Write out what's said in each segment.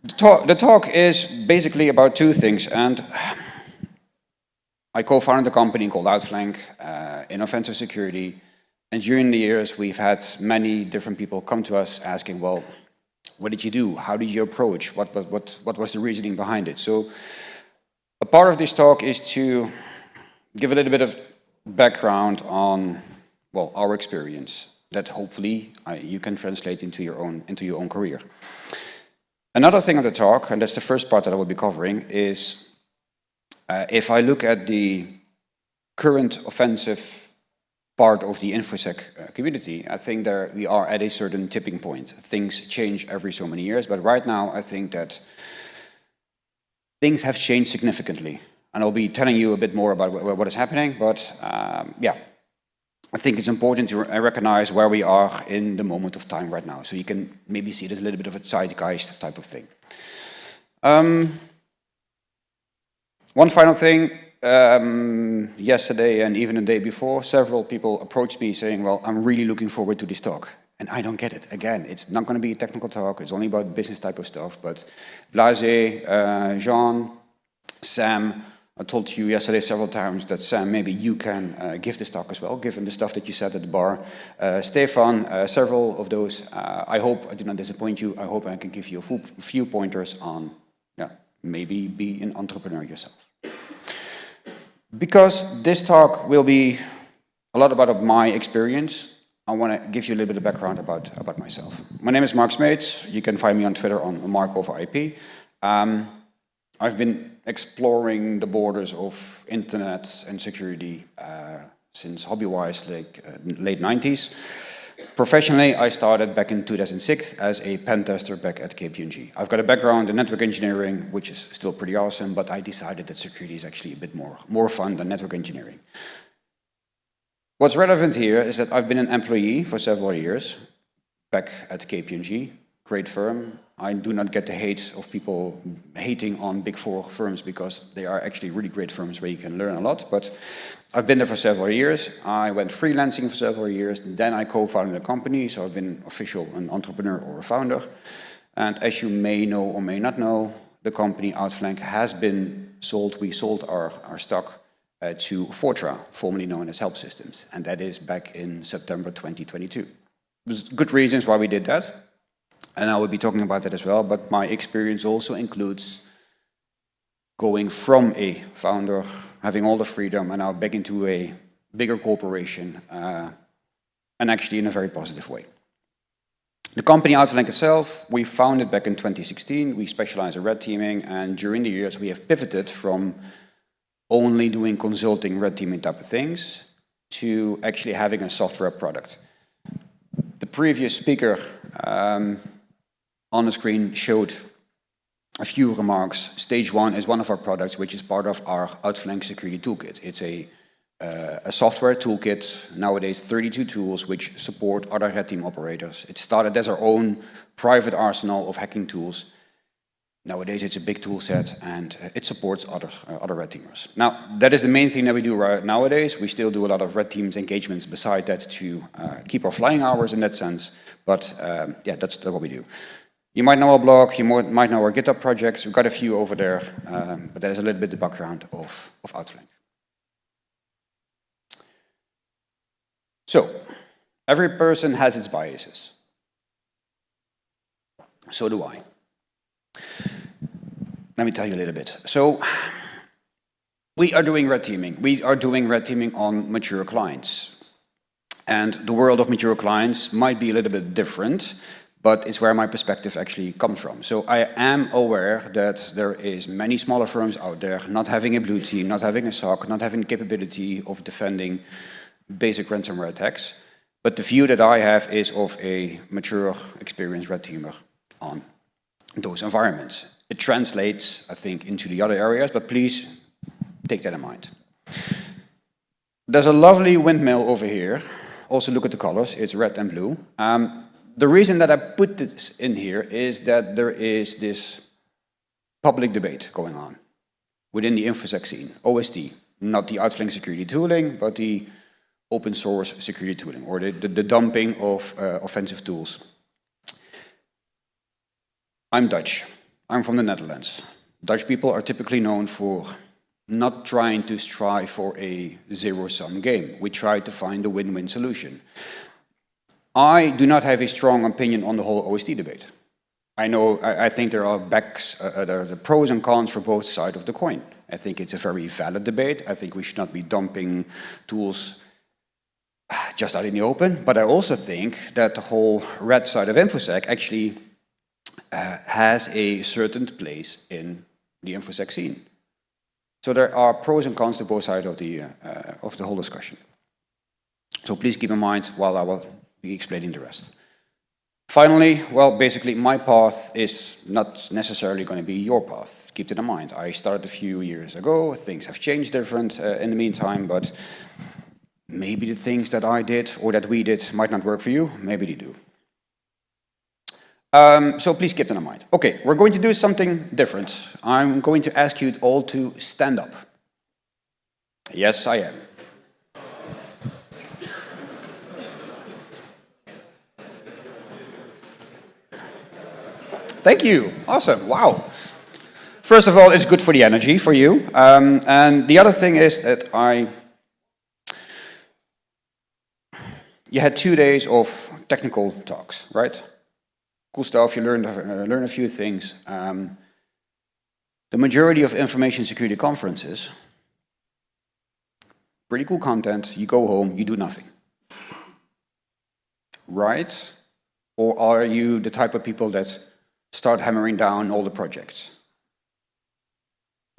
The talk is basically about two things, and I co-founded a company called Outflank in offensive security, and during the years we've had many different people come to us asking, well, what did you do? How did you approach? What was the reasoning behind it? So a part of this talk is to give a little bit of background on, well, our experience that hopefully you can translate into your own career. Another thing of the talk, and that's the first part that I will be covering, is if I look at the current offensive part of the infosec community, I think we are at a certain tipping point. Things change every so many years, but right now I think that things have changed significantly. And I'll be telling you a bit more about what is happening, but yeah, I think it's important to recognize where we are in the moment of time right now. So you can maybe see it as a little bit of a zeitgeist type of thing. One final thing, yesterday and even the day before, several people approached me saying, well, I'm really looking forward to this talk. And I don't get it. Again, it's not going to be a technical talk. It's only about business type of stuff. But Blaise, Jean, Sam, I told you yesterday several times that Sam, maybe you can give this talk as well, given the stuff that you said at the bar. Stefan, several of those. I hope I did not disappoint you. I hope I can give you a few pointers on, yeah, maybe be an entrepreneur yourself. Because this talk will be a lot about my experience, I want to give you a little bit of background about myself. My name is Marc Smeets. You can find me on Twitter on Marc/IP. I've been exploring the borders of internet and security since hobby-wise, like late 90s. Professionally, I started back in 2006 as a pen tester back at KPMG. I've got a background in network engineering, which is still pretty awesome, but I decided that security is actually a bit more fun than network engineering. What's relevant here is that I've been an employee for several years back at KPMG, great firm. I do not get the hate of people hating on big four firms because they are actually really great firms where you can learn a lot. But I've been there for several years. I went freelancing for several years. Then I co-founded a company, so I've been an entrepreneur or a founder. And as you may know or may not know, the company Outflank has been sold. We sold our stock to Fortra, formerly known as Help Systems, and that is back in September 2022. There's good reasons why we did that. And I will be talking about that as well, but my experience also includes going from a founder, having all the freedom, and now back into a bigger corporation, and actually in a very positive way. The company Outflank itself, we founded back in 2016. We specialize in red teaming, and during the years we have pivoted from only doing consulting, red teaming type of things, to actually having a software product. The previous speaker on the screen showed a few remarks. Stage 1 is one of our products, which is part of our Outflank security toolkit. It's a software toolkit, nowadays 32 tools, which support other red team operators. It started as our own private arsenal of hacking tools. Nowadays it's a big tool set, and it supports other red teamers. Now, that is the main thing that we do right nowadays. We still do a lot of red teams engagements beside that to keep our flying hours in that sense, but yeah, that's what we do. You might know our blog, you might know our GitHub projects. We've got a few over there, but that is a little bit the background of Outflank. So, every person has its biases. So do I. Let me tell you a little bit. So, we are doing red teaming. We are doing red teaming on mature clients. And the world of mature clients might be a little bit different, but it's where my perspective actually comes from. So I am aware that there is many smaller firms out there not having a blue team, not having a SOC, not having the capability of defending basic ransomware attacks. But the view that I have is of a mature, experienced red teamer on those environments. It translates, I think, into the other areas, but please take that in mind. There's a lovely windmill over here. Also look at the colors, it's red and blue. The reason that I put this in here is that there is this public debate going on within the infosec scene, OST, not the Outflank security tooling, but the open source security tooling, or the dumping of offensive tools. I'm Dutch. I'm from the Netherlands. Dutch people are typically known for not trying to strive for a zero-sum game. We try to find a win-win solution. I do not have a strong opinion on the whole OST debate. I think there are the pros and cons for both sides of the coin. I think it's a very valid debate. I think we should not be dumping tools just out in the open. But I also think that the whole red side of infosec actually has a certain place in the infosec scene. So there are pros and cons to both sides of the whole discussion. So please keep in mind while I will be explaining the rest. Finally, well, basically my path is not necessarily going to be your path. Keep that in mind. I started a few years ago. Things have changed different in the meantime, but maybe the things that I did or that we did might not work for you. Maybe they do. So please keep that in mind. Okay, we're going to do something different. I'm going to ask you all to stand up. Yes, I am. Thank you. Awesome. Wow. First of all, it's good for the energy for you. And the other thing is that you had 2 days of technical talks, right? Cool stuff. You learn a few things. The majority of information security conferences, pretty cool content. You go home, you do nothing. Right? Or are you the type of people that start hammering down all the projects?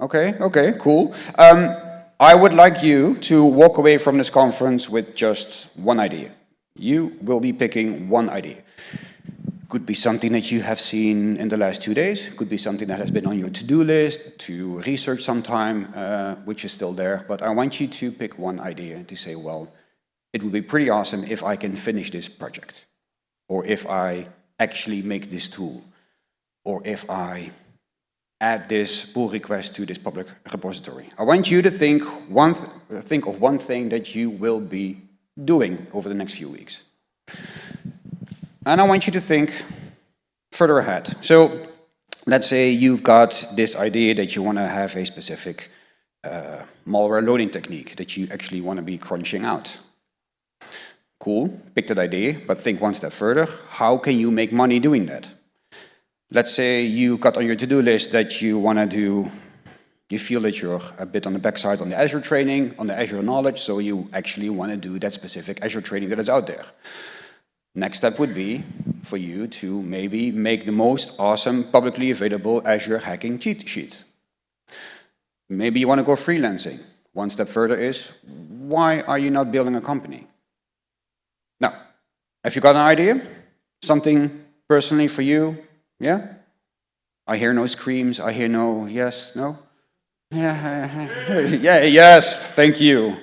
Okay, cool. I would like you to walk away from this conference with just one idea. You will be picking one idea. Could be something that you have seen in the last 2 days. Could be something that has been on your to-do list to research sometime, which is still there. But I want you to pick one idea to say, well, it would be pretty awesome if I can finish this project, or if I actually make this tool, or if I add this pull request to this public repository. I want you to think of one thing that you will be doing over the next few weeks. And I want you to think further ahead. So let's say you've got this idea that you want to have a specific malware loading technique that you actually want to be crunching out. Cool, pick that idea, but think one step further. How can you make money doing that? Let's say you got on your to-do list that you want to do, you feel that you're a bit on the backside on the Azure training, on the Azure knowledge, so you actually want to do that specific Azure training that is out there. Next step would be for you to maybe make the most awesome publicly available Azure hacking cheat sheet. Maybe you want to go freelancing. One step further is, why are you not building a company? Now, have you got an idea? Something personally for you? Yeah? I hear no screams, I hear no yes, no? Yeah, yes, thank you.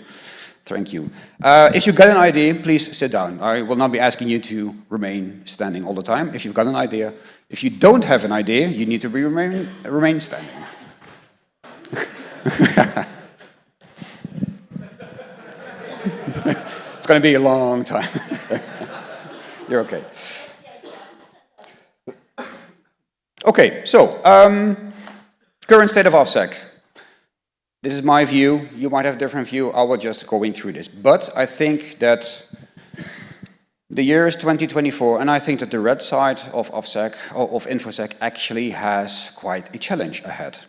Thank you. If you've got an idea, please sit down. I will not be asking you to remain standing all the time. If you've got an idea, if you don't have an idea, you need to remain standing. It's going to be a long time. You're okay. Okay, so current state of OffSec. This is my view. You might have a different view. I will just going through this. But I think that the year is 2024, and I think that the red side of OffSec, of infosec, actually has quite a challenge ahead.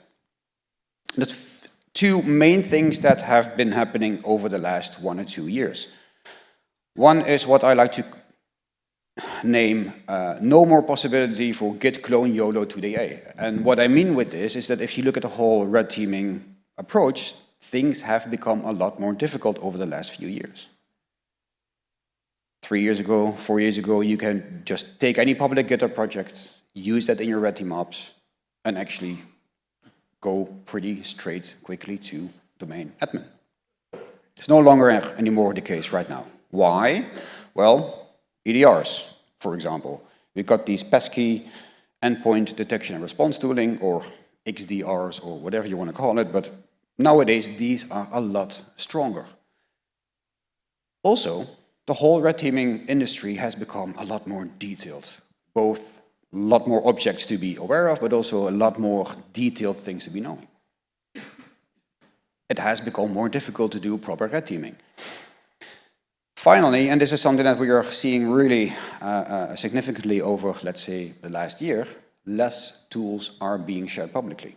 There's two main things that have been happening over the last 1 or 2 years. One is what I like to name no more possibility for git clone YOLO to the A. And what I mean with this is that if you look at the whole red teaming approach, things have become a lot more difficult over the last few years. 3 years ago, 4 years ago, you can just take any public GitHub project, use that in your red team ops, and actually go pretty straight, quickly to domain admin. It's no longer anymore the case right now. Why? Well, EDRs, for example. We've got these pesky endpoint detection and response tooling, or XDRs, or whatever you want to call it, but nowadays these are a lot stronger. Also, the whole red teaming industry has become a lot more detailed, both lot more objects to be aware of, but also a lot more detailed things to be knowing. It has become more difficult to do proper red teaming. Finally, and this is something that we are seeing really significantly over, let's say, the last year, less tools are being shared publicly.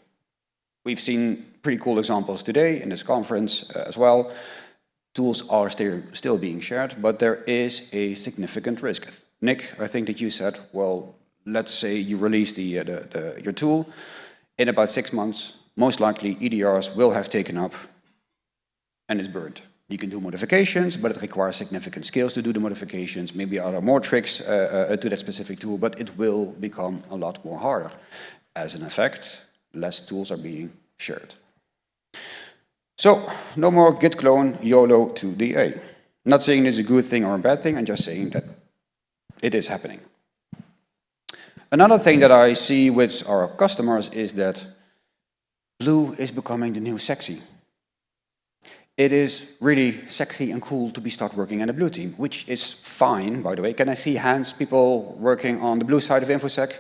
We've seen pretty cool examples today in this conference as well. Tools are still being shared, but there is a significant risk. Nick, I think that you said, well, let's say you release your tool. In about 6 months, most likely EDRs will have taken up and it's burned. You can do modifications, but it requires significant skills to do the modifications. Maybe there are more tricks to that specific tool, but it will become a lot more harder. As an effect, less tools are being shared. So, no more git clone, YOLO to DA. Not saying it's a good thing or a bad thing, I'm just saying that it is happening. Another thing that I see with our customers is that blue is becoming the new sexy. It is really sexy and cool to start working in a blue team, which is fine, by the way. Can I see hands, people working on the blue side of infosec?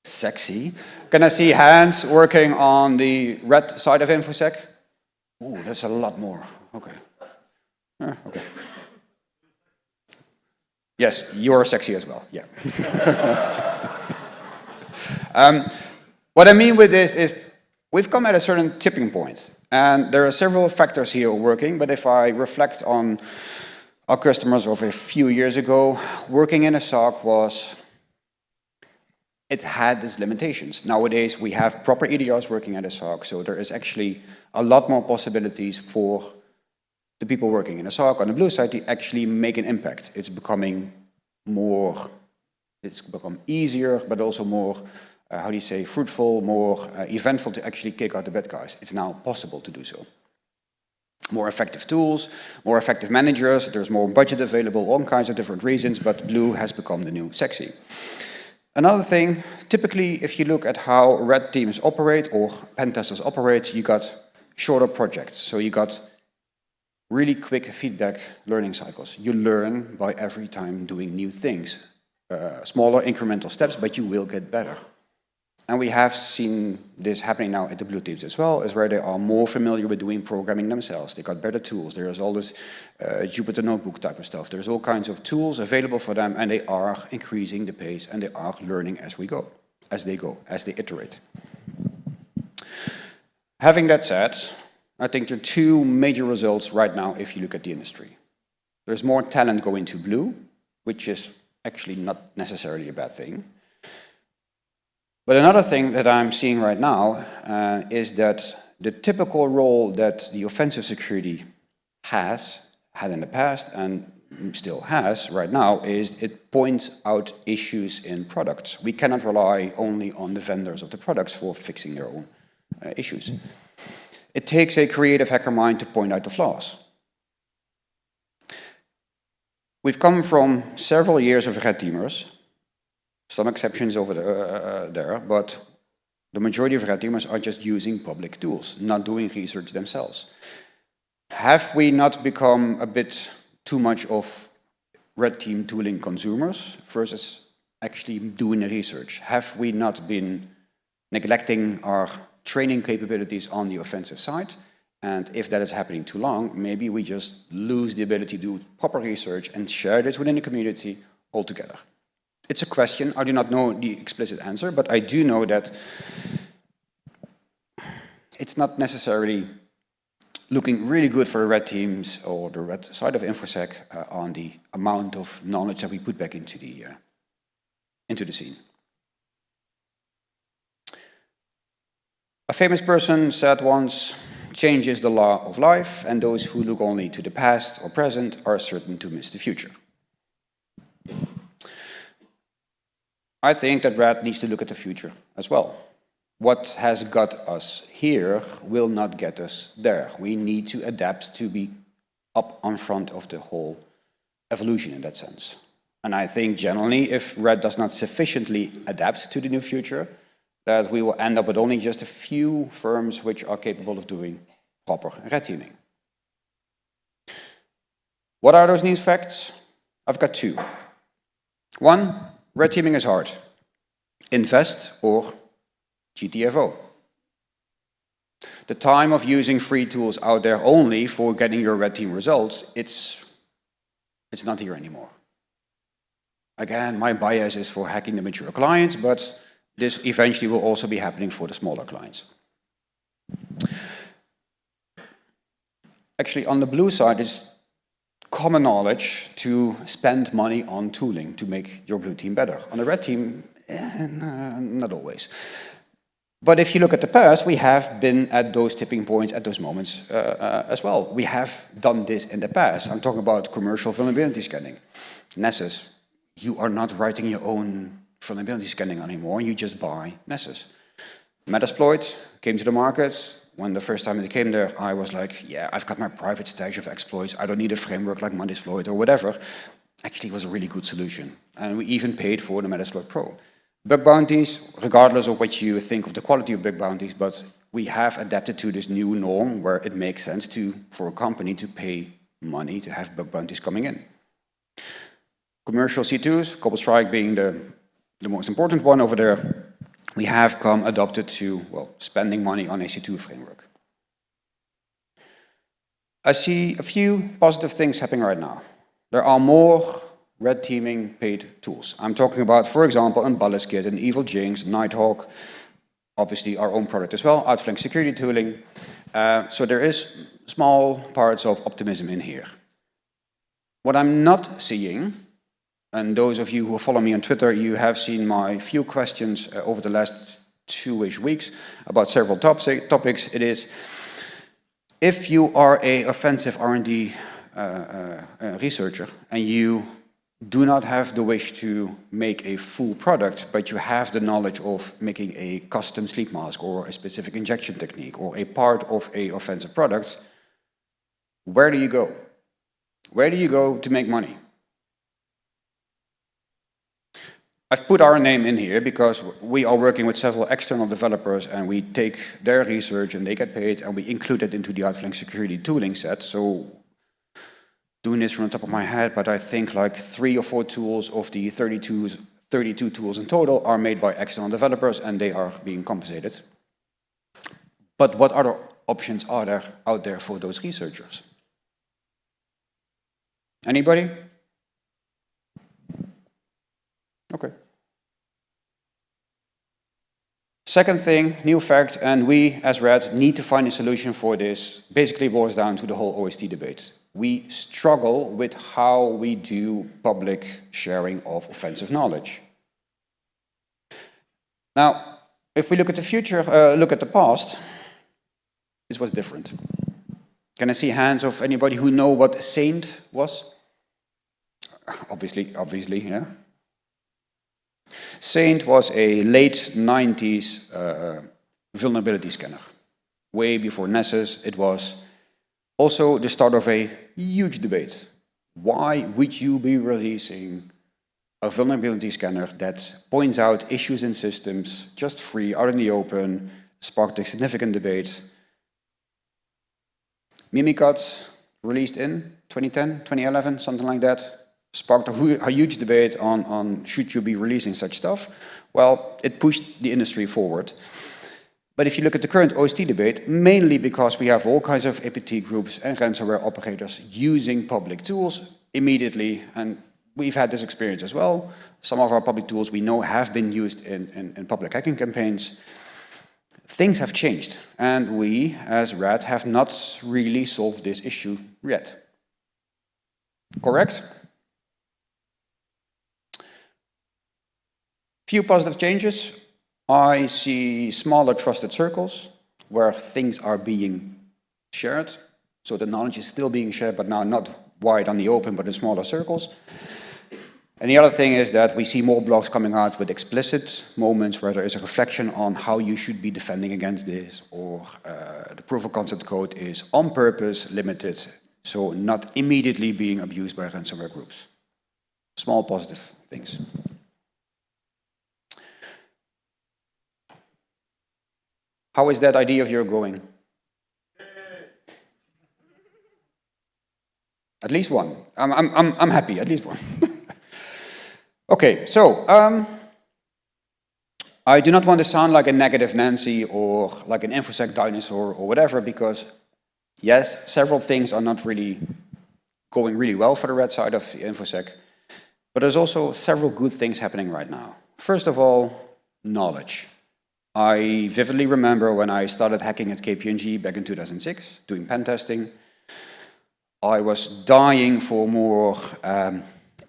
Sexy. Can I see hands working on the red side of infosec? Ooh, that's a lot more. Okay. Okay. Yes, you're sexy as well. Yeah. What I mean with this is we've come at a certain tipping point, and there are several factors here working, but if I reflect on our customers of a few years ago, working in a SOC it had its limitations. Nowadays, we have proper EDRs working at a SOC, so there is actually a lot more possibilities for the people working in a SOC on the blue side to actually make an impact. It's become easier, but also more fruitful, more eventful to actually kick out the bad guys. It's now possible to do so. More effective tools, more effective managers, there's more budget available, all kinds of different reasons, but blue has become the new sexy. Another thing, typically if you look at how red teams operate or pen testers operate, you got shorter projects. So you got really quick feedback learning cycles. You learn by every time doing new things. Smaller incremental steps, but you will get better. And we have seen this happening now at the blue teams as well, is where they are more familiar with doing programming themselves. They got better tools. There's all this Jupyter Notebook type of stuff. There's all kinds of tools available for them, and they are increasing the pace, and they are learning as they iterate. Having that said, I think there are two major results right now if you look at the industry. There's more talent going to blue, which is actually not necessarily a bad thing. But another thing that I'm seeing right now is that the typical role that the offensive security had in the past and still has right now is it points out issues in products. We cannot rely only on the vendors of the products for fixing their own issues. It takes a creative hacker mind to point out the flaws. We've come from several years of red teamers. Some exceptions over there, but the majority of red teamers are just using public tools, not doing research themselves. Have we not become a bit too much of red team tooling consumers versus actually doing the research? Have we not been neglecting our training capabilities on the offensive side? And if that is happening too long, maybe we just lose the ability to do proper research and share this within the community altogether. It's a question. I do not know the explicit answer, but I do know that it's not necessarily looking really good for the red teams or the red side of infosec on the amount of knowledge that we put back into the scene. A famous person said once, "Change is the law of life, and those who look only to the past or present are certain to miss the future." I think that red needs to look at the future as well. What has got us here will not get us there. We need to adapt to be up on front of the whole evolution in that sense. And I think generally, if red does not sufficiently adapt to the new future, that we will end up with only just a few firms which are capable of doing proper red teaming. What are those niche facts? I've got two. One, red teaming is hard. Invest or GTFO. The time of using free tools out there only for getting your red team results, it's not here anymore. Again, my bias is for hacking the mature clients, but this eventually will also be happening for the smaller clients. Actually, on the blue side, it's common knowledge to spend money on tooling to make your blue team better. On the red team, not always. But if you look at the past, we have been at those tipping points, at those moments as well. We have done this in the past. I'm talking about commercial vulnerability scanning. Nessus, you are not writing your own vulnerability scanning anymore, you just buy Nessus. Metasploit came to the market. When the first time it came there, I was like, yeah, I've got my private stash of exploits. I don't need a framework like Metasploit or whatever. Actually, it was a really good solution. And we even paid for the Metasploit Pro. Bug bounties, regardless of what you think of the quality of bug bounties, but we have adapted to this new norm where it makes sense for a company to pay money to have bug bounties coming in. Commercial C2s, CobbleStrike being the most important one over there, we have come adopted to, well, spending money on a C2 framework. I see a few positive things happening right now. There are more red teaming paid tools. I'm talking about, for example, Kit and Evil Jinx, Nighthawk, obviously our own product as well, Outflank security tooling. So there is small parts of optimism in here. What I'm not seeing, and those of you who follow me on Twitter, you have seen my few questions over the last 2-ish weeks about several topics. It is, if you are an offensive R&D researcher and you do not have the wish to make a full product, but you have the knowledge of making a custom sleep mask or a specific injection technique or a part of an offensive product, where do you go? Where do you go to make money? I've put our name in here because we are working with several external developers and we take their research and they get paid and we include it into the Outflank security tooling set. So doing this from the top of my head, but I think like 3 or 4 tools of the 32 tools in total are made by external developers and they are being compensated. But what other options are there out there for those researchers? Anybody? Okay. Second thing, new fact, and we as Red need to find a solution for this, basically boils down to the whole OST debate. We struggle with how we do public sharing of offensive knowledge. Now, if we look at the future, look at the past, this was different. Can I see hands of anybody who know what Saint was? Obviously, yeah. Saint was a late 90s vulnerability scanner. Way before Nessus, it was also the start of a huge debate. Why would you be releasing a vulnerability scanner that points out issues in systems, just free, out in the open, sparked a significant debate. Mimikatz, released in 2010, 2011, something like that, sparked a huge debate on should you be releasing such stuff. Well, it pushed the industry forward. But if you look at the current OST debate, mainly because we have all kinds of APT groups and ransomware operators using public tools immediately, and we've had this experience as well. Some of our public tools we know have been used in public hacking campaigns. Things have changed, and we, as RAD, have not really solved this issue yet. Correct? Few positive changes. I see smaller trusted circles where things are being shared. So the knowledge is still being shared, but now not wide on the open, but in smaller circles. And the other thing is that we see more blogs coming out with explicit moments where there is a reflection on how you should be defending against this, or the proof of concept code is on purpose limited, so not immediately being abused by ransomware groups. Small positive things. How is that idea of yours going? At least one. I'm happy, at least one. Okay, so I do not want to sound like a negative Nancy or like an infosec dinosaur or whatever, because yes, several things are not really going really well for the red side of infosec, but there's also several good things happening right now. First of all, knowledge. I vividly remember when I started hacking at KPMG back in 2006, doing pen testing. I was dying for more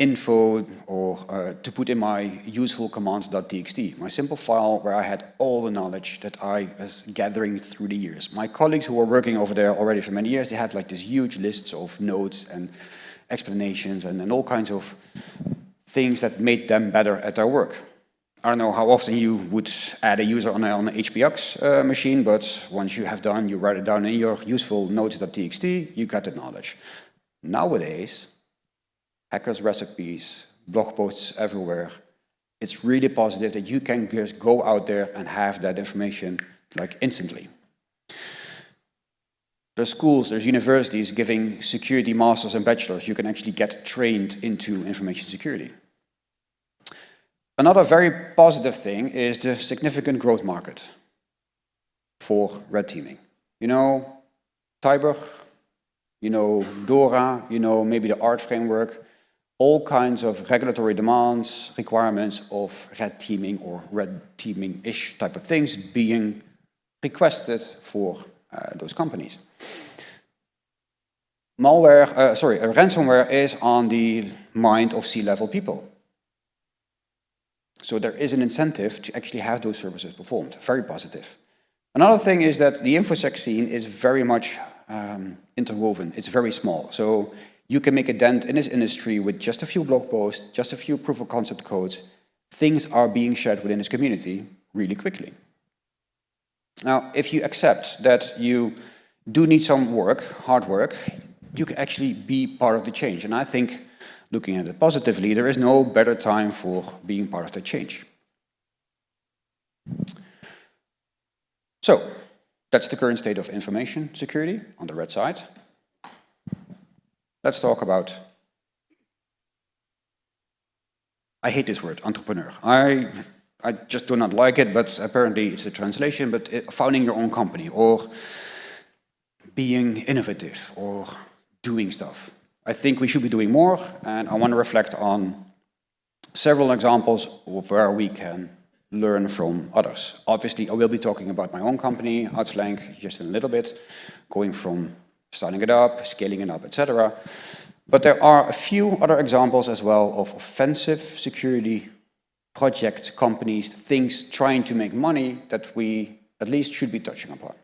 info or to put in my useful commands.txt, my simple file where I had all the knowledge that I was gathering through the years. My colleagues who were working over there already for many years, they had like these huge lists of notes and explanations and all kinds of things that made them better at their work. I don't know how often you would add a user on an HPX machine, but once you have done, you write it down in your useful notes.txt, you get the knowledge. Nowadays, hackers' recipes, blog posts everywhere, it's really positive that you can just go out there and have that information like instantly. There's schools, there's universities giving security masters and bachelors. You can actually get trained into information security. Another very positive thing is the significant growth market for red teaming. You know Tiber, you know DORA, you know maybe the ART framework, all kinds of regulatory demands, requirements of red teaming or red teaming-ish type of things being requested for those companies. Ransomware is on the mind of C-level people. So there is an incentive to actually have those services performed. Very positive. Another thing is that the infosec scene is very much interwoven. It's very small. So you can make a dent in this industry with just a few blog posts, just a few proof of concept codes. Things are being shared within this community really quickly. Now, if you accept that you do need some work, hard work, you can actually be part of the change. And I think, looking at it positively, there is no better time for being part of the change. So, that's the current state of information security on the red side. Let's talk about, I hate this word, entrepreneur. I just do not like it, but apparently it's a translation, but founding your own company or being innovative or doing stuff. I think we should be doing more, and I want to reflect on several examples of where we can learn from others. Obviously, I will be talking about my own company, Outflank, just in a little bit, going from starting it up, scaling it up, etc. But there are a few other examples as well of offensive security projects, companies, things trying to make money that we at least should be touching upon.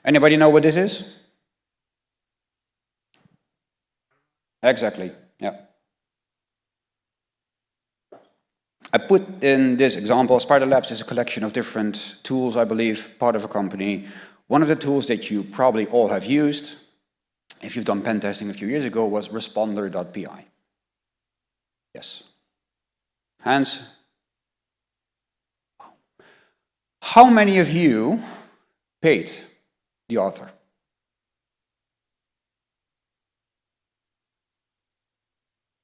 Anybody know what this is? Exactly, yeah. I put in this example, Spider Labs is a collection of different tools, I believe, part of a company. One of the tools that you probably all have used, if you've done pen testing a few years ago, was responder.pi. Yes. Hands? How many of you paid the author?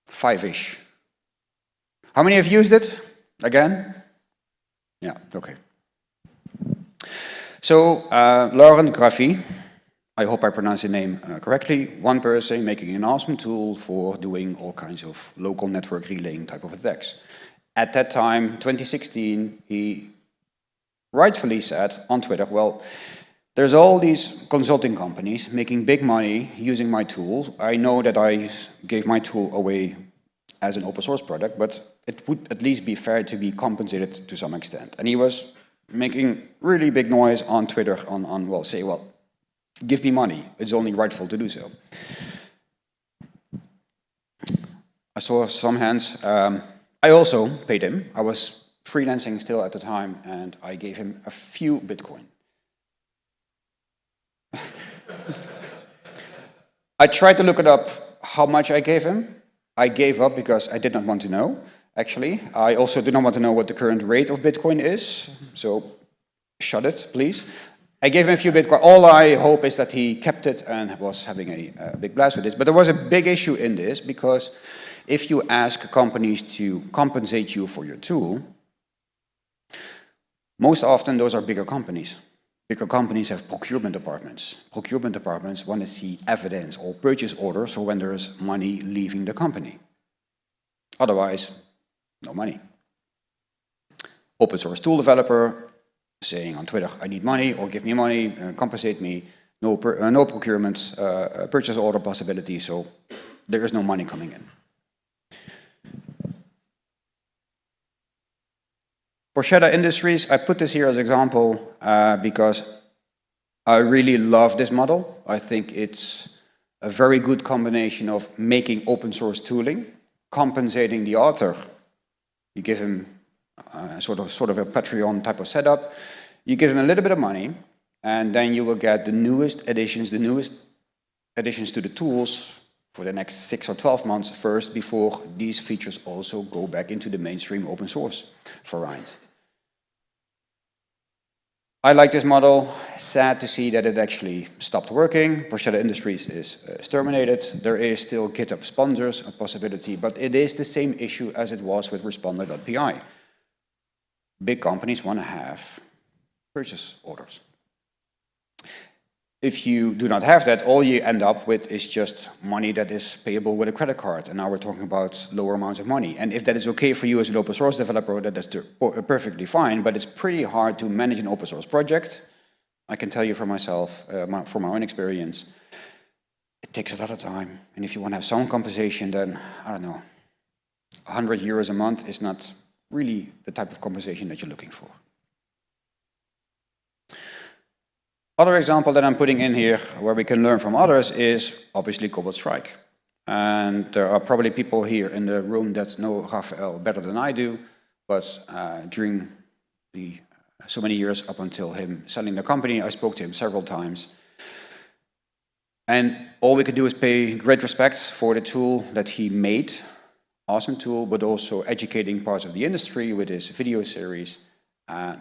Five-ish. How many have used it? Again? Yeah, okay. So, Laurent Graffi, I hope I pronounced the name correctly, one person making an awesome tool for doing all kinds of local network relaying type of attacks. At that time, 2016, he rightfully said on Twitter, well, there's all these consulting companies making big money using my tools. I know that I gave my tool away as an open source product, but it would at least be fair to be compensated to some extent. And he was making really big noise on Twitter well, say, well, give me money. It's only rightful to do so. I saw some hands. I also paid him. I was freelancing still at the time, and I gave him a few Bitcoin. I tried to look it up how much I gave him. I gave up because I did not want to know, actually. I also do not want to know what the current rate of Bitcoin is, so shut it, please. I gave him a few Bitcoin. All I hope is that he kept it and was having a big blast with this. But there was a big issue in this, because if you ask companies to compensate you for your tool, most often those are bigger companies. Bigger companies have procurement departments. Procurement departments want to see evidence or purchase orders for when there's money leaving the company. Otherwise, no money. Open source tool developer saying on Twitter, I need money, or give me money, compensate me. No procurement, purchase order possibility, so there is no money coming in. For Shadow Industries, I put this here as an example because I really love this model. I think it's a very good combination of making open source tooling, compensating the author. You give him sort of a Patreon type of setup. You give him a little bit of money, and then you will get the newest additions to the tools for the next 6 or 12 months first, before these features also go back into the mainstream open source variant. I like this model. Sad to see that it actually stopped working. Shadow Industries is terminated. There is still GitHub sponsors, a possibility, but it is the same issue as it was with responder.pi. Big companies want to have purchase orders. If you do not have that, all you end up with is just money that is payable with a credit card. And now we're talking about lower amounts of money. And if that is okay for you as an open source developer, that is perfectly fine, but it's pretty hard to manage an open source project. I can tell you for myself, from my own experience, it takes a lot of time. And if you want to have some compensation, then, I don't know, 100 euros a month is not really the type of compensation that you're looking for. Other example that I'm putting in here, where we can learn from others, is obviously Cobalt Strike. And there are probably people here in the room that know Raphael better than I do, but during the so many years up until him selling the company, I spoke to him several times. And all we could do is pay great respect for the tool that he made. Awesome tool, but also educating parts of the industry with his video series.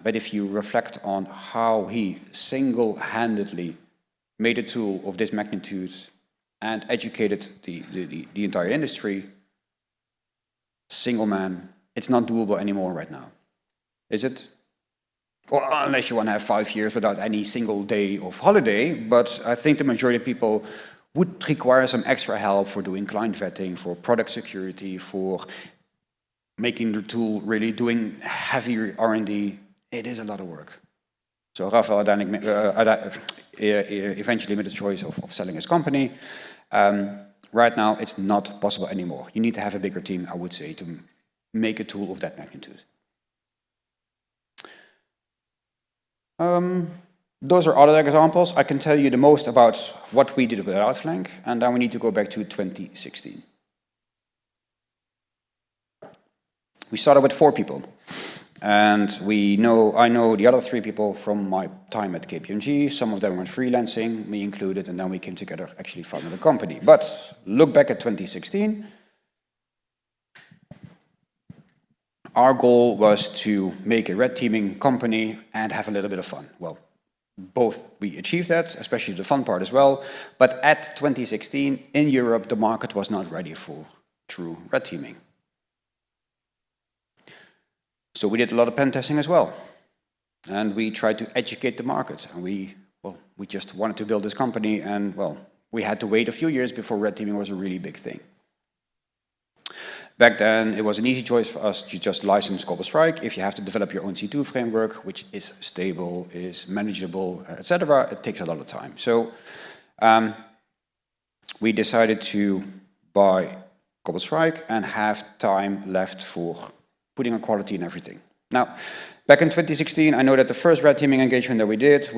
But if you reflect on how he single-handedly made a tool of this magnitude and educated the entire industry, single man, it's not doable anymore right now. Is it? Well, unless you want to have 5 years without any single day of holiday, but I think the majority of people would require some extra help for doing client vetting, for product security, for making the tool really doing heavy R&D. It is a lot of work. So Raphael eventually made the choice of selling his company. Right now, it's not possible anymore. You need to have a bigger team, I would say, to make a tool of that magnitude. Those are other examples. I can tell you the most about what we did with Outflank, and then we need to go back to 2016. We started with 4 people, and I know the other 3 people from my time at KPMG. Some of them went freelancing, me included, and then we came together, actually founded a company. But look back at 2016. Our goal was to make a red teaming company and have a little bit of fun. Well, both we achieved that, especially the fun part as well. But at 2016, in Europe, the market was not ready for true red teaming. So we did a lot of pen testing as well. And we tried to educate the market. And we just wanted to build this company. And well, we had to wait a few years before red teaming was a really big thing. Back then, it was an easy choice for us to just license Cobalt Strike. If you have to develop your own C2 framework, which is stable, is manageable, etc., it takes a lot of time. So we decided to buy Cobalt Strike and have time left for putting on quality and everything. Now, back in 2016, I know that the first red teaming engagement that we did,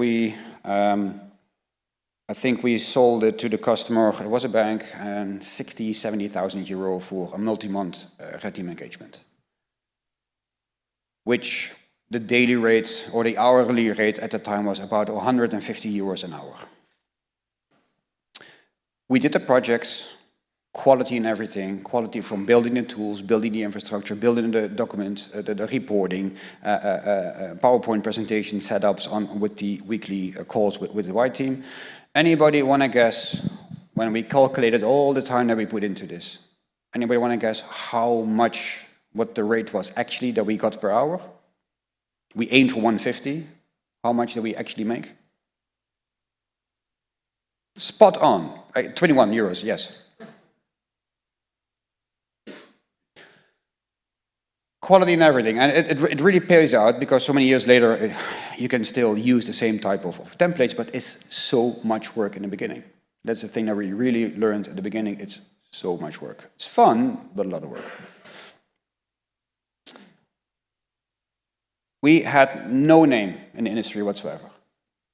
I think we sold it to the customer, it was a bank, and 60,000, 70,000 euro for a multi-month red team engagement. Which the daily rate or the hourly rate at the time was about 150 euros an hour. We did the project quality in everything, quality from building the tools, building the infrastructure, building the documents, the reporting, PowerPoint presentation setups with the weekly calls with the white team. Anybody want to guess, when we calculated all the time that we put into this, anybody want to guess how much, what the rate was actually that we got per hour? We aimed for 150. How much did we actually make? Spot on, 21 euros, yes. Quality in everything, and it really pays out, because so many years later you can still use the same type of templates, but it's so much work in the beginning. That's the thing that we really learned at the beginning. It's so much work. It's fun, but a lot of work. We had no name in the industry whatsoever.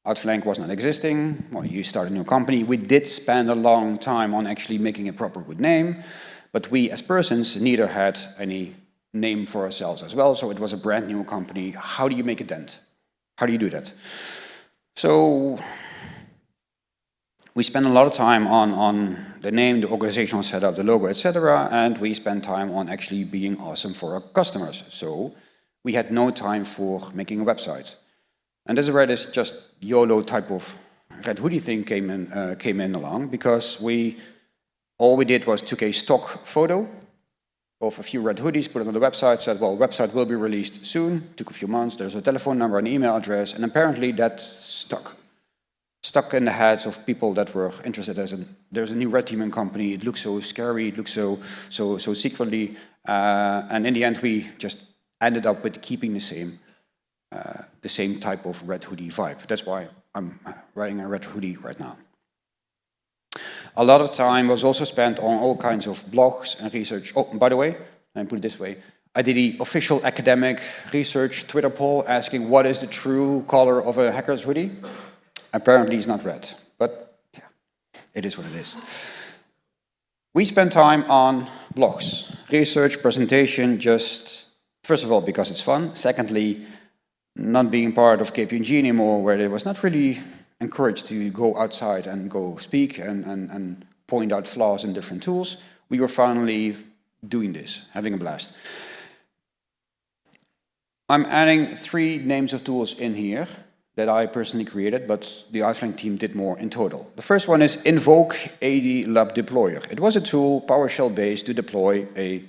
Outflank was not existing. Well, you start a new company. We did spend a long time on actually making a proper good name, but we as persons neither had any name for ourselves as well, so it was a brand new company. How do you make a dent? How do you do that? So we spent a lot of time on the name, the organizational setup, the logo, etc., and we spent time on actually being awesome for our customers. So we had no time for making a website. And this is where this just YOLO type of red hoodie thing came in along, because all we did was took a stock photo of a few red hoodies, put it on the website, said, well, website will be released soon. Took a few months. There's a telephone number, an email address, and apparently that stuck in the heads of people that were interested. There's a new red team in company. It looks so scary. It looks so secretly. And in the end, we just ended up with keeping the same type of red hoodie vibe. That's why I'm wearing a red hoodie right now. A lot of time was also spent on all kinds of blogs and research. Oh, by the way, let me put it this way. I did the official academic research Twitter poll asking what is the true color of a hacker's hoodie. Apparently it's not red, but yeah, it is what it is. We spent time on blogs, research, presentation, just, first of all, because it's fun. Secondly, not being part of KPMG anymore, where it was not really encouraged to go outside and go speak and point out flaws in different tools. We were finally doing this, having a blast. I'm adding 3 names of tools in here that I personally created, but the Outflank team did more in total. The first one is Invoke AD Lab Deployer. It was a tool, PowerShell-based, to deploy a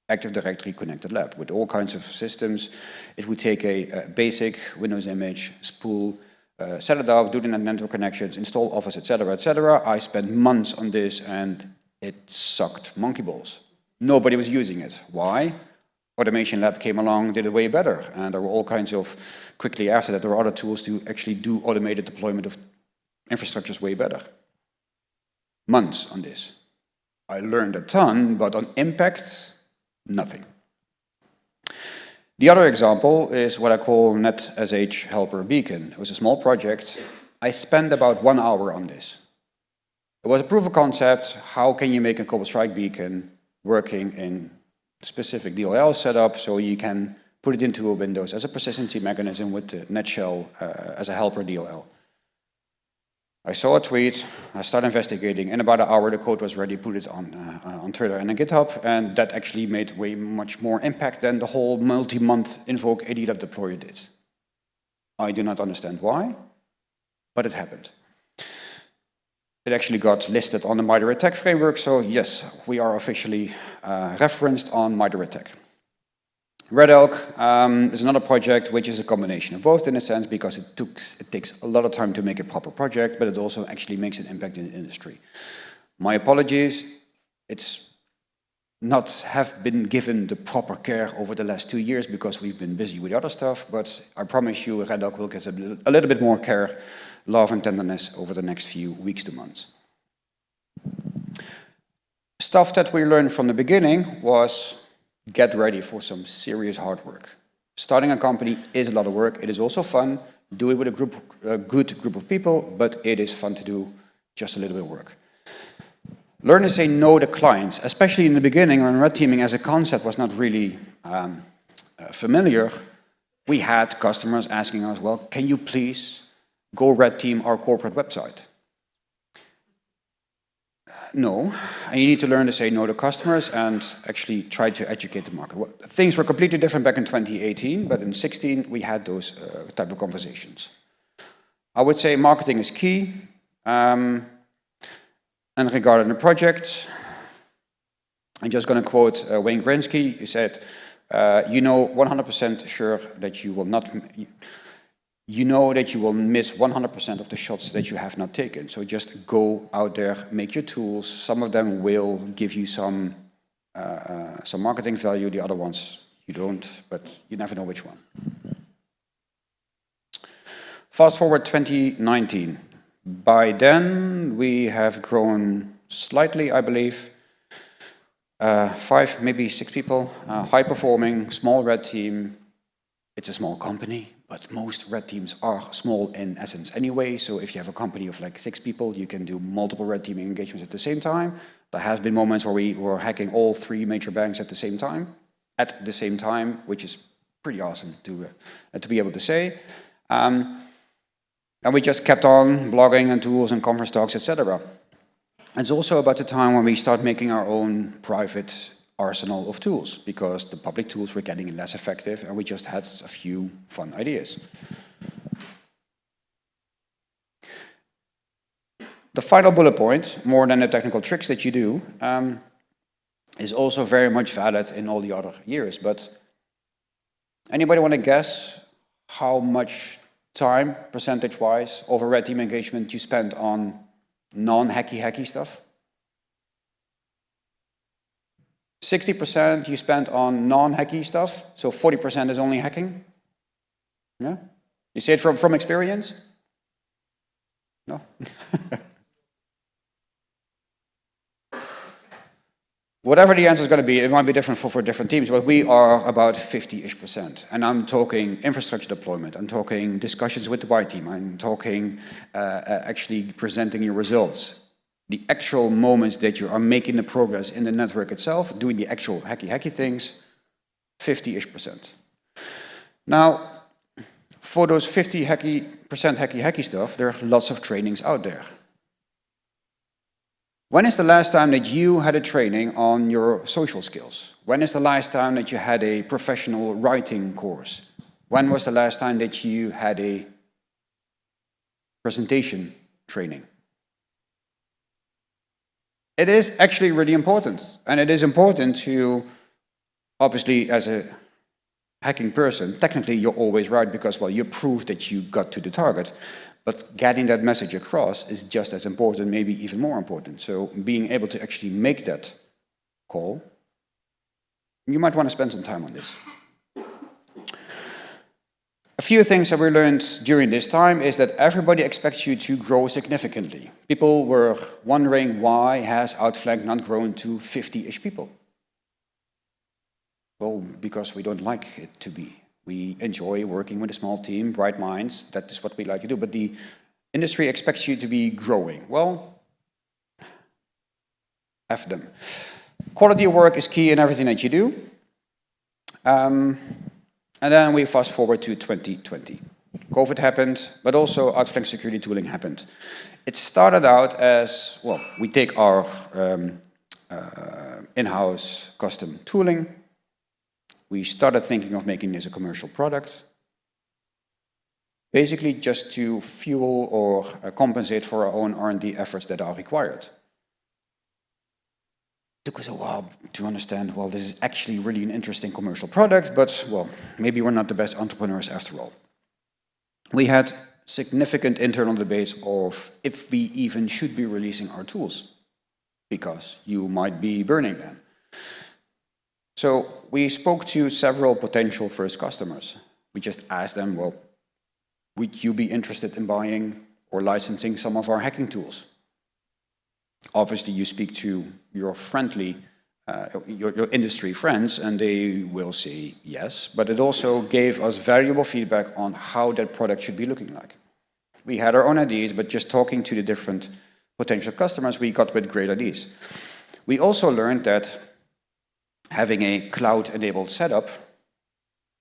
Active Directory connected lab with all kinds of systems. It would take a basic Windows image, spool, set it up, do the network connections, install Office, etc., etc. I spent months on this and it sucked monkey balls. Nobody was using it. Why? Automation Lab came along, did it way better. And there were all kinds of, quickly after that, there were other tools to actually do automated deployment of infrastructures way better. Months on this. I learned a ton, but on impact, nothing. The other example is what I call NetSH Helper Beacon. It was a small project. I spent about 1 hour on this. It was a proof of concept. How can you make a Cobalt Strike beacon working in specific DLL setup so you can put it into a Windows as a persistency mechanism with the NetShell as a helper DLL. I saw a tweet, I started investigating. In about an hour, the code was ready, put it on Twitter and on GitHub, and that actually made way much more impact than the whole multi-month Invoke AD Lab deployer did. I do not understand why, but it happened. It actually got listed on the MITRE ATT&CK framework, so yes, we are officially referenced on MITRE ATT&CK. Red Elk is another project which is a combination of both, in a sense, because it takes a lot of time to make a proper project, but it also actually makes an impact in the industry. My apologies, it's not have been given the proper care over the last 2 years because we've been busy with other stuff, but I promise you Red Elk will get a little bit more care, love and tenderness over the next few weeks to months. Stuff that we learned from the beginning was get ready for some serious hard work. Starting a company is a lot of work. It is also fun. Do it with a good group of people, but it is fun to do just a little bit of work. Learn to say no to clients, especially in the beginning when red teaming as a concept was not really familiar. We had customers asking us, well, can you please go red team our corporate website? no. And you need to learn to say no to customers and actually try to educate the market. Well, things were completely different back in 2018, but in 2016 we had those type of conversations. I would say marketing is key. And regarding the project, I'm just going to quote Wayne Gretzky. He said, you know 100% sure that you will not, you know that you will miss 100% of the shots that you have not taken. So just go out there, make your tools. Some of them will give you some marketing value, the other ones you don't, but you never know which one. Fast forward 2019. By then, we have grown slightly, I believe. 5, maybe 6 people, high-performing, small red team. It's a small company, but most red teams are small in essence anyway. So if you have a company of like 6 people, you can do multiple red team engagements at the same time. There have been moments where we were hacking all 3 major banks at the same time, which is pretty awesome to be able to say. And we just kept on blogging and tools and conference talks, etc. It's also about the time when we start making our own private arsenal of tools, because the public tools were getting less effective and we just had a few fun ideas. The final bullet point, more than the technical tricks that you do, is also very much valid in all the other years. But anybody want to guess how much time, percentage-wise, of a red team engagement you spend on non-hacky stuff? 60% you spend on non-hacky stuff, so 40% is only hacking? Yeah? You say it from experience? No? Whatever the answer is going to be, it might be different for different teams, but we are about 50-ish%. And I'm talking infrastructure deployment, I'm talking discussions with the white team, I'm talking actually presenting your results. The actual moments that you are making the progress in the network itself, doing the actual hacky things, 50-ish%. Now, for those 50% hacky stuff, there are lots of trainings out there. When is the last time that you had a training on your social skills? When is the last time that you had a professional writing course? When was the last time that you had a presentation training? It is actually really important. And it is important to, obviously, as a hacking person, technically you're always right because, well, you proved that you got to the target. But getting that message across is just as important, maybe even more important. So being able to actually make that call, you might want to spend some time on this. A few things that we learned during this time is that everybody expects you to grow significantly. People were wondering, why has Outflank not grown to 50-ish people? Well, because we don't like it to be. We enjoy working with a small team, bright minds. That is what we like to do. But the industry expects you to be growing. Well, F them. Quality of work is key in everything that you do. And then we fast forward to 2020. COVID happened, but also Outflank security tooling happened. It started out as, well, we take our in-house custom tooling. We started thinking of making this a commercial product, basically just to fuel or compensate for our own R&D efforts that are required. It took us a while to understand, well, this is actually really an interesting commercial product, but, well, maybe we're not the best entrepreneurs after all. We had significant internal debates of if we even should be releasing our tools, because you might be burning them. So we spoke to several potential first customers. We just asked them, well, would you be interested in buying or licensing some of our hacking tools? Obviously, you speak to your friendly, your industry friends, and they will say yes, but it also gave us valuable feedback on how that product should be looking like. We had our own ideas, but just talking to the different potential customers, we got with great ideas. We also learned that having a cloud-enabled setup,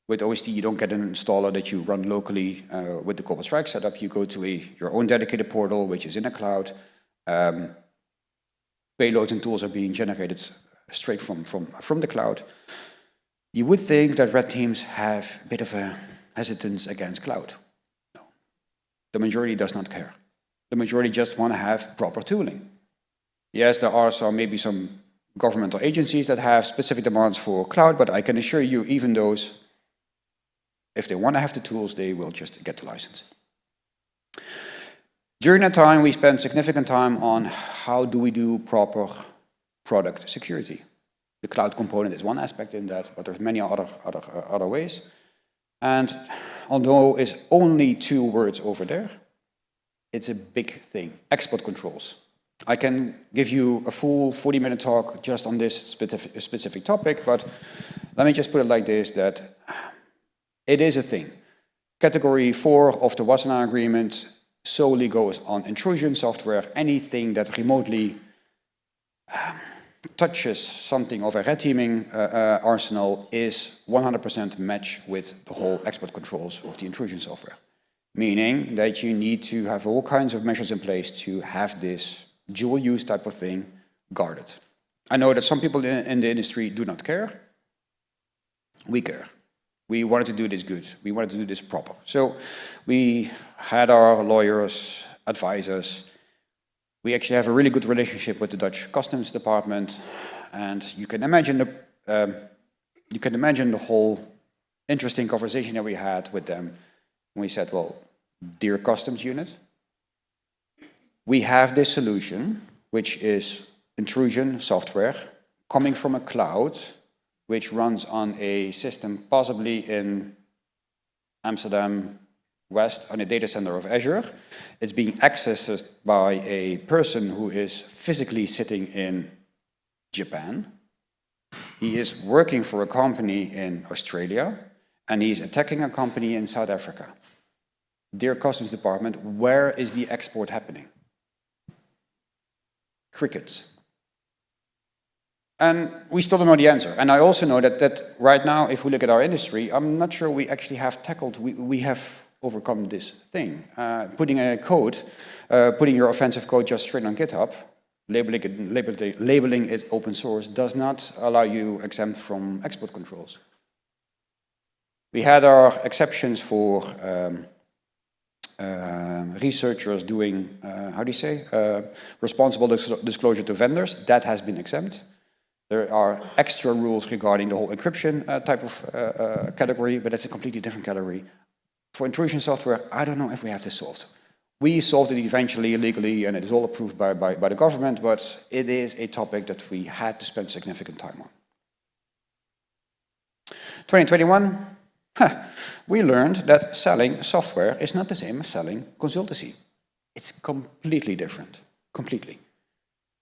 with OST, you don't get an installer that you run locally with the Corporate Strike setup. You go to your own dedicated portal, which is in a cloud. payloads and tools are being generated straight from the cloud, you would think that red teams have a bit of a hesitance against cloud. No. The majority does not care. The majority just want to have proper tooling. Yes, there are maybe some governmental agencies that have specific demands for cloud, but I can assure you, even those, if they want to have the tools, they will just get the license. During that time, we spent significant time on how do we do proper product security. The cloud component is one aspect in that, but there's many other ways. And although it's only 2 words over there, it's a big thing. Export controls. I can give you a full 40-minute talk just on this specific topic, but let me just put it like this, that it is a thing. Category 4 of the Wassenaar Agreement solely goes on intrusion software. Anything that remotely touches something of a red teaming arsenal is 100% match with the whole export controls of the intrusion software. Meaning that you need to have all kinds of measures in place to have this dual use type of thing guarded. I know that some people in the industry do not care. We care. We wanted to do this good. We wanted to do this proper. So we had our lawyers advise us. We actually have a really good relationship with the Dutch Customs Department, and you can imagine the whole interesting conversation that we had with them. We said, well, dear customs unit, we have this solution, which is intrusion software coming from a cloud, which runs on a system possibly in Amsterdam West on a data center of Azure. It's being accessed by a person who is physically sitting in Japan. He is working for a company in Australia, and he's attacking a company in South Africa. Dear Customs Department, where is the export happening? Crickets. And we still don't know the answer. And I also know that right now, if we look at our industry, I'm not sure we actually have tackled, we have overcome this thing. Putting your offensive code just straight on GitHub, labeling it open source, does not allow you exempt from export controls. We had our exceptions for researchers doing, responsible disclosure to vendors. That has been exempt. There are extra rules regarding the whole encryption type of category, but that's a completely different category. For intrusion software, I don't know if we have this solved. We solved it eventually legally, and it is all approved by the government, but it is a topic that we had to spend significant time on. 2021, we learned that selling software is not the same as selling consultancy. It's completely different, completely.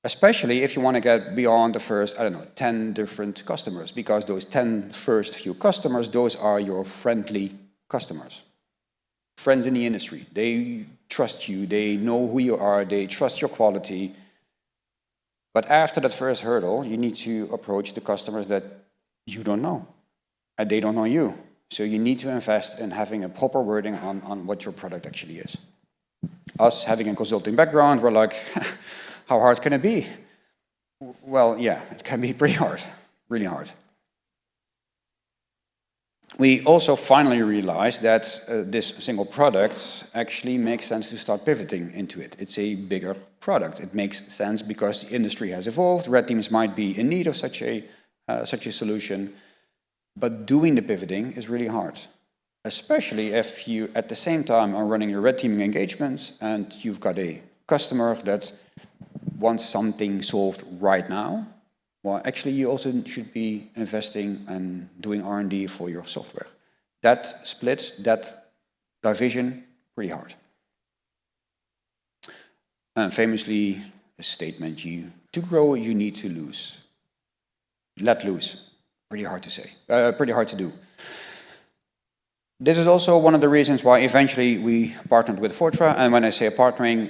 Especially if you want to get beyond the first, 10 different customers, because those 10 first few customers, those are your friendly customers. Friends in the industry. They trust you, they know who you are, they trust your quality. But after that first hurdle, you need to approach the customers that you don't know, and they don't know you. So you need to invest in having a proper wording on what your product actually is. Us having a consulting background, we're like, how hard can it be? Well, yeah, it can be pretty hard, really hard. We also finally realized that this single product actually makes sense to start pivoting into it. It's a bigger product. It makes sense because the industry has evolved. Red teams might be in need of such a solution, but doing the pivoting is really hard, especially if you at the same time are running your red teaming engagements and you've got a customer that wants something solved right now. Well, actually, you also should be investing and doing R&D for your software. That split, that division, pretty hard. And famously, a statement, to grow, you need to lose. Let loose. Pretty hard to say, pretty hard to do. This is also one of the reasons why eventually we partnered with Fortra. And when I say partnering,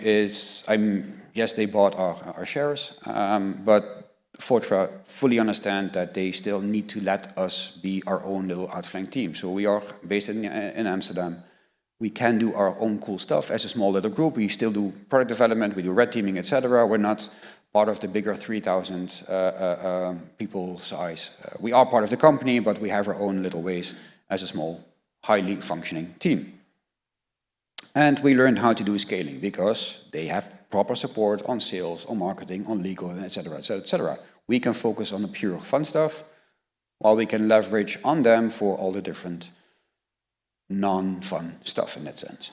yes, they bought our shares, but Fortra fully understand that they still need to let us be our own little Outflank team. So we are based in Amsterdam. We can do our own cool stuff as a small little group. We still do product development, we do red teaming, etc. We're not part of the bigger 3,000 people size. We are part of the company, but we have our own little ways as a small, highly functioning team. And we learned how to do scaling because they have proper support on sales, on marketing, on legal, etc., etc., etc. We can focus on the pure fun stuff, while we can leverage on them for all the different non-fun stuff in that sense.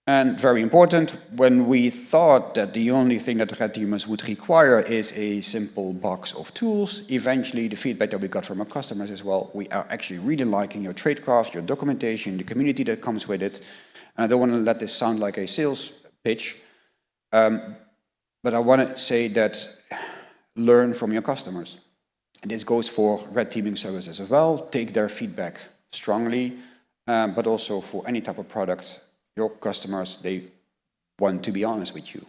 And very important, when we thought that the only thing that red teamers would require is a simple box of tools, eventually the feedback that we got from our customers as well, we are actually really liking your tradecraft, your documentation, the community that comes with it. And I don't want to let this sound like a sales pitch, but I want to say that learn from your customers. And this goes for red teaming services as well. Take their feedback strongly, but also for any type of product. Your customers, they want to be honest with you.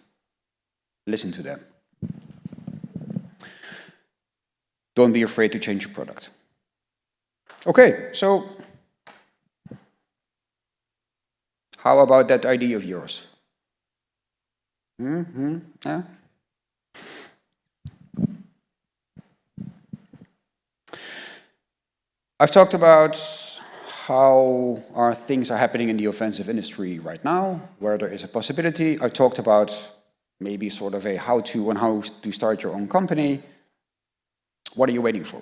Listen to them. Don't be afraid to change your product. Okay, so how about that idea of yours? Yeah? I've talked about how our things are happening in the offensive industry right now, where there is a possibility. I talked about maybe sort of a how-to on how to start your own company. What are you waiting for?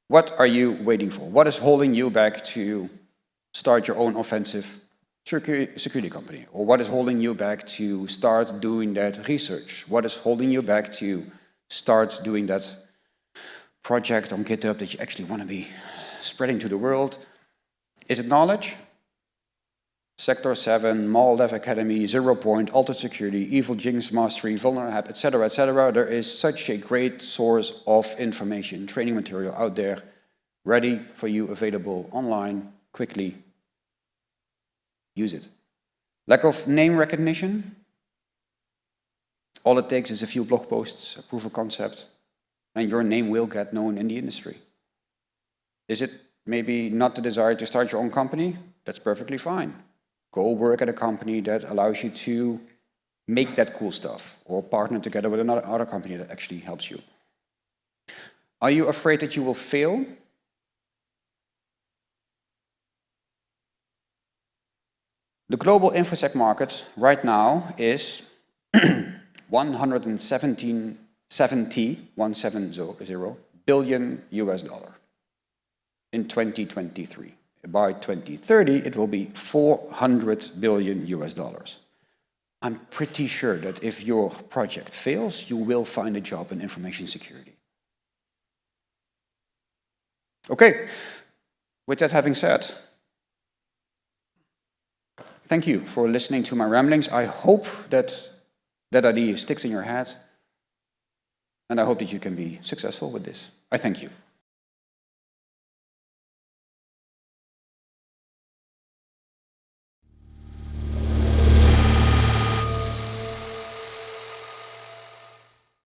What are you waiting for? What is holding you back to start your own offensive security company? Or what is holding you back to start doing that research? What is holding you back to start doing that project on GitHub that you actually want to be spreading to the world? Is it knowledge? Sector 7, Mall Dev Academy, 0 Point, Altered Security, Evil Jinx Mastery, Vulnerable, etc., etc. There is such a great source of information, training material out there, ready for you, available online, quickly. Use it. Lack of name recognition? All it takes is a few blog posts, a proof of concept, and your name will get known in the industry. Is it maybe not the desire to start your own company? That's perfectly fine. Go work at a company that allows you to make that cool stuff, or partner together with another company that actually helps you. Are you afraid that you will fail? The global infosec market right now is 170 billion US dollar in 2023. By 2030, it will be 400 billion US dollars. I'm pretty sure that if your project fails, you will find a job in information security. Okay, with that having said, thank you for listening to my ramblings. I hope that that idea sticks in your head, and I hope that you can be successful with this. I thank you.